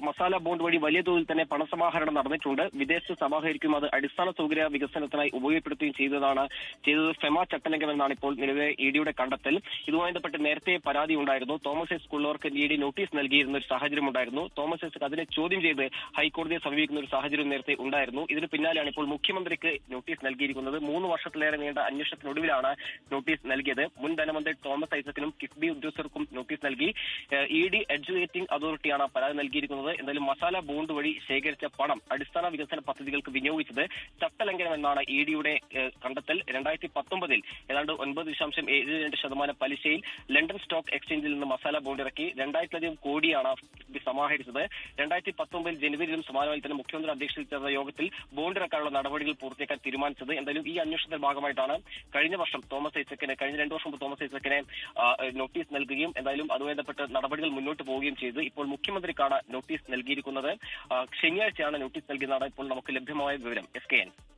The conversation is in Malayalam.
മസാല ബോണ്ട് വഴി വലിയ തോതിൽ തന്നെ പണസമാഹരണം നടന്നിട്ടുണ്ട്. വിദേശത്ത് സമാഹരിക്കും അത് അടിസ്ഥാന സൗകര്യ വികസനത്തിനായി ഉപയോഗപ്പെടുത്തുകയും ചെയ്തത് ഫെമ ചട്ടലംഘനമെന്നാണ് ഇപ്പോൾ നിലവിലെ ഇഡിയുടെ കണ്ടെത്തൽ. ഇതുമായി ബന്ധപ്പെട്ട് നേരത്തെ പരാതി ഉണ്ടായിരുന്നു. തോമസ് ഐസക് ഉള്ളവർക്ക് ഇഡി നോട്ടീസ് നൽകിയിരുന്ന ഒരു സാഹചര്യം ഉണ്ടായിരുന്നു. തോമസ് ഐസക് അതിനെ ചോദ്യം ചെയ്ത് ഹൈക്കോടതിയെ സമീപിക്കുന്ന ഒരു സാഹചര്യം നേരത്തെ ഉണ്ടായിരുന്നു. ഇതിന് പിന്നാലെയാണ് ഇപ്പോൾ മുഖ്യമന്ത്രിക്ക് നോട്ടീസ് നൽകിയിരിക്കുന്നത്. 3 വർഷത്തിലേറെ നീണ്ട അന്വേഷണത്തിനൊടുവിലാണ് നോട്ടീസ് നൽകിയത്. മുൻ ധനമന്ത്രി തോമസ് ഐസക്കിനും കിഫ്ബി ഉദ്യോഗസ്ഥർക്കും നോട്ടീസ് നൽകി. ഇഡി എഡ്യൂക്കേറ്റിംഗ് അതോറിറ്റിയാണ് പരാതി നൽകിയിരിക്കുന്നത്. എന്തായാലും മസാല ബോണ്ട് വഴി ശേഖരിച്ച പണം അടിസ്ഥാന വികസന പദ്ധതികൾക്ക് വിനിയോഗിച്ചത് ചട്ടലംഘനമെന്നാണ് ഇഡിയുടെ കണ്ടെത്തൽ. 2019 ഏതാണ്ട് 9.72% പലിശയിൽ ലണ്ടൻ സ്റ്റോക്ക് എക്സ്ചേഞ്ചിൽ നിന്ന് മസാല ബോണ്ട് ഇറക്കി 2000-ലധികം കോടിയാണ് സമാഹരിച്ചത്. 2019 ജനുവരിയിലും സമാനമായി തന്നെ മുഖ്യമന്ത്രി അധ്യക്ഷതയിൽ ചേർന്ന യോഗത്തിൽ ബോണ്ട് ഇറക്കാനുള്ള നടപടികൾ പൂർത്തിയാക്കാൻ തീരുമാനിച്ചത്. എന്തായാലും ഈ അന്വേഷണത്തിന്റെ ഭാഗമായിട്ടാണ് കഴിഞ്ഞ 2 വർഷം തോമസ് ഐസക്കിനെ നോട്ടീസ് നൽകുകയും എന്തായാലും അതുമായി ബന്ധപ്പെട്ട് നടപടികൾ മുന്നോട്ട് പോവുകയും ചെയ്തു. ഇപ്പോൾ മുഖ്യമന്ത്രിക്കാണ് നോട്ടീസ് നൽകിയിരിക്കുന്നത്. ശനിയാഴ്ചയാണ് നോട്ടീസ് നൽകിയതാണ് ഇപ്പോൾ നമുക്ക് ലഭ്യമായ വിവരം. SKN.